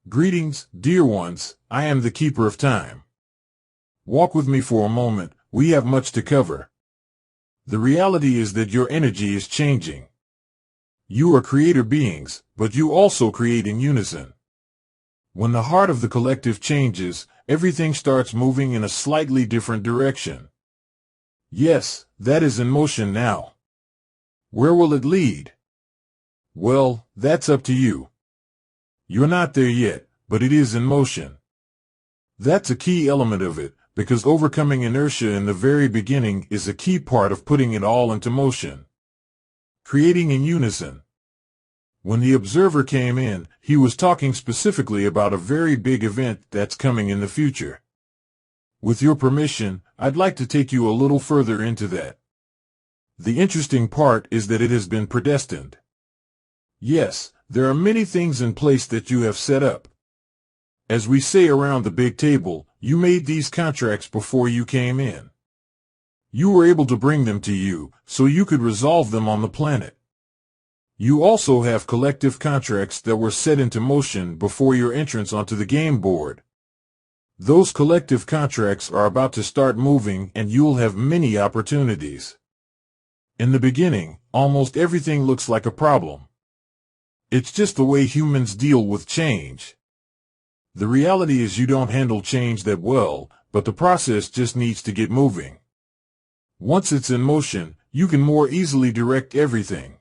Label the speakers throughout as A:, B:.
A: Greetings, dear ones, I am the keeper of time. Walk with me for a moment, we have much to cover. The reality is that your energy is changing. You are creator beings, but you also create in unison. When the heart of the collective changes, everything starts moving in a slightly different direction. Yes, that is in motion now. Where will it lead? Well, that's up to you. You're not there yet, but it is in motion. That's a key element of it, because overcoming inertia in the very beginning is a key part of putting it all into motion. Creating in unison. When the observer came in, he was talking specifically about a very big event that's coming in the future. With your permission, I'd like to take you a little further into that. The interesting part is that it has been predestined. Yes, there are many things in place that you have set up. As we say around the big table, you made these contracts before you came in. You were able to bring them to you, so you could resolve them on the planet. You also have collective contracts that were set into motion before your entrance onto the game board. Those collective contracts are about to start moving, and you'll have many opportunities. In the beginning, almost everything looks like a problem. It's just the way humans deal with change. The reality is you don't handle change that well, but the process just needs to get moving. Once it's in motion, you can more easily direct everything.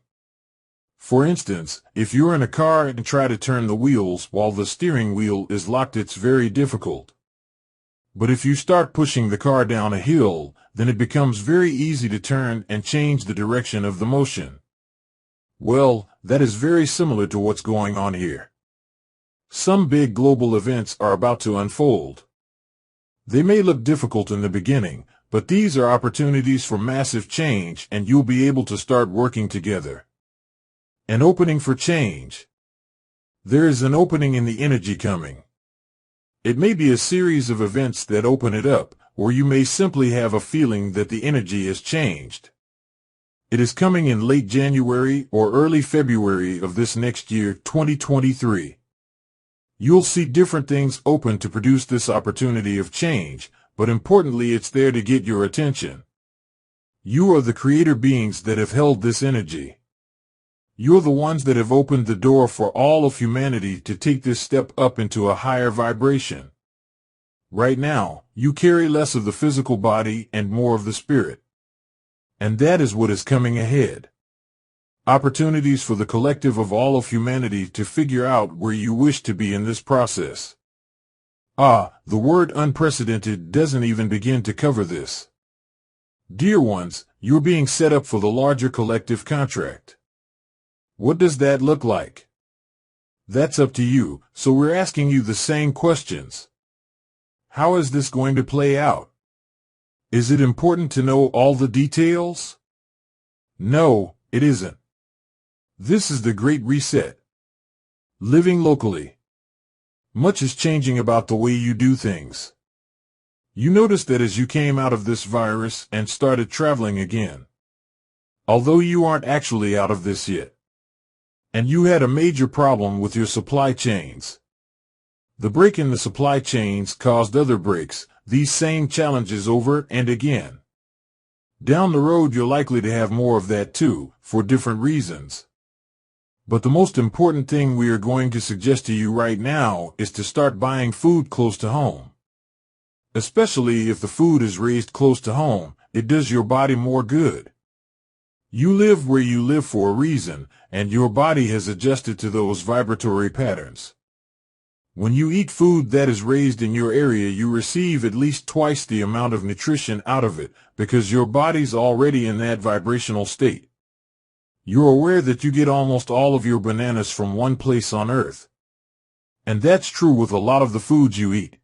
A: For instance, if you're in a car and try to turn the wheels while the steering wheel is locked, it's very difficult. But if you start pushing the car down a hill, then it becomes very easy to turn and change the direction of the motion. Well, that is very similar to what's going on here. Some big global events are about to unfold. They may look difficult in the beginning, but these are opportunities for massive change, and you'll be able to start working together. An opening for change. There is an opening in the energy coming. It may be a series of events that open it up, or you may simply have a feeling that the energy has changed. It is coming in late January or early February of this next year, 2023. You'll see different things open to produce this opportunity of change, but importantly, it's there to get your attention. You are the creator beings that have held this energy. You're the ones that have opened the door for all of humanity to take this step up into a higher vibration. Right now, you carry less of the physical body and more of the spirit. And that is what is coming ahead. Opportunities for the collective of all of humanity to figure out where you wish to be in this process. The word unprecedented doesn't even begin to cover this. Dear ones, you're being set up for the larger collective contract. What does that look like? That's up to you, so we're asking you the same questions. How is this going to play out? Is it important to know all the details? No, it isn't. This is the Great Reset. Living locally. Much is changing about the way you do things. You noticed that as you came out of this virus and started traveling again. Although you aren't actually out of this yet. And you had a major problem with your supply chains. The break in the supply chains caused other breaks, these same challenges over and again. Down the road you're likely to have more of that too, for different reasons. But the most important thing we are going to suggest to you right now is to start buying food close to home. Especially if the food is raised close to home, it does your body more good. You live where you live for a reason, and your body has adjusted to those vibratory patterns. When you eat food that is raised in your area, you receive at least twice the amount of nutrition out of it, because your body's already in that vibrational state. You're aware that you get almost all of your bananas from one place on Earth. And that's true with a lot of the foods you eat.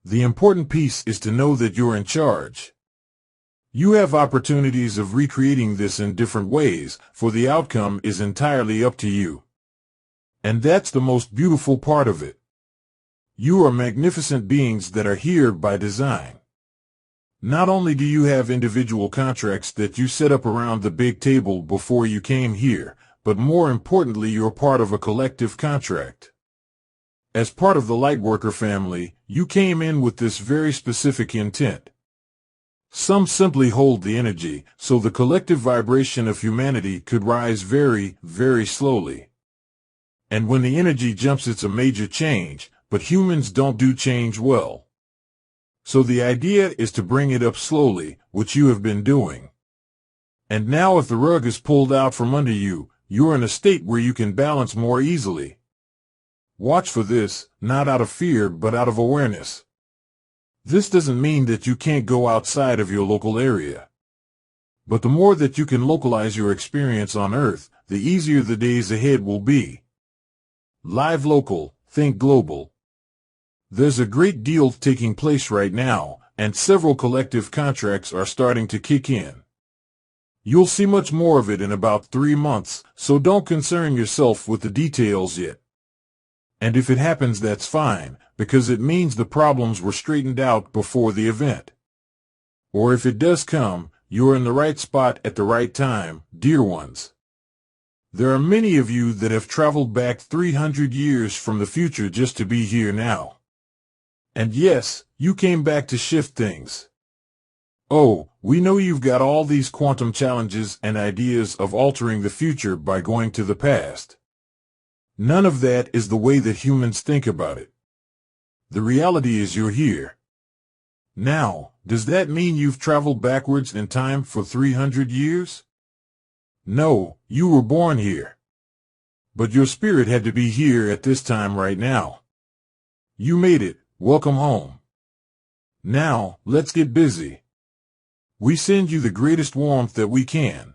A: The important piece is to know that you're in charge. You have opportunities of recreating this in different ways, for the outcome is entirely up to you. And that's the most beautiful part of it. You are magnificent beings that are here by design. Not only do you have individual contracts that you set up around the big table before you came here, but more importantly, you're part of a collective contract. As part of the Lightworker family, you came in with this very specific intent. Some simply hold the energy, so the collective vibration of humanity could rise very, very slowly. And when the energy jumps, it's a major change, but humans don't do change well. So the idea is to bring it up slowly, which you have been doing. And now if the rug is pulled out from under you, you're in a state where you can balance more easily. Watch for this, not out of fear but out of awareness. This doesn't mean that you can't go outside of your local area. But the more that you can localize your experience on Earth, the easier the days ahead will be. Live local, think global. There's a great deal taking place right now, and several collective contracts are starting to kick in. You'll see much more of it in about 3 months, so don't concern yourself with the details yet. And if it happens, that's fine, because it means the problems were straightened out before the event. Or if it does come, you're in the right spot at the right time, dear ones. There are many of you that have traveled back 300 years from the future just to be here now. And yes, you came back to shift things. Oh, we know you've got all these quantum challenges and ideas of altering the future by going to the past. None of that is the way that humans think about it. The reality is you're here. Now, does that mean you've traveled backwards in time for 300 years? No, you were born here. But your spirit had to be here at this time right now. You made it. Welcome home. Now, let's get busy. We send you the greatest warmth that we can.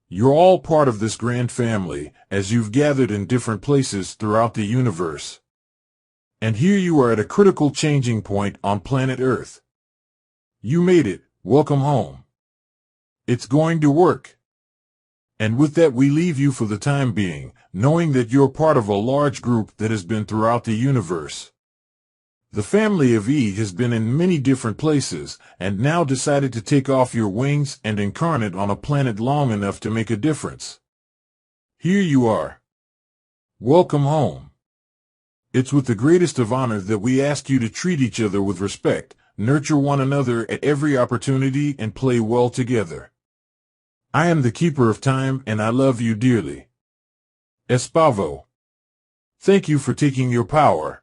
A: You're all part of this grand family, as you've gathered in different places throughout the universe. And here you are at a critical changing point on planet Earth. You made it. Welcome home. It's going to work. And with that, we leave you for the time being, knowing that you're part of a large group that has been throughout the universe. The family of E has been in many different places, and now decided to take off your wings and incarnate on a planet long enough to make a difference. Here you are. Welcome home. It's with the greatest of honor that we ask you to treat each other with respect, nurture one another at every opportunity, and play well together. I am the Keeper of Time, and I love you dearly. Espavo. Thank you for taking your power.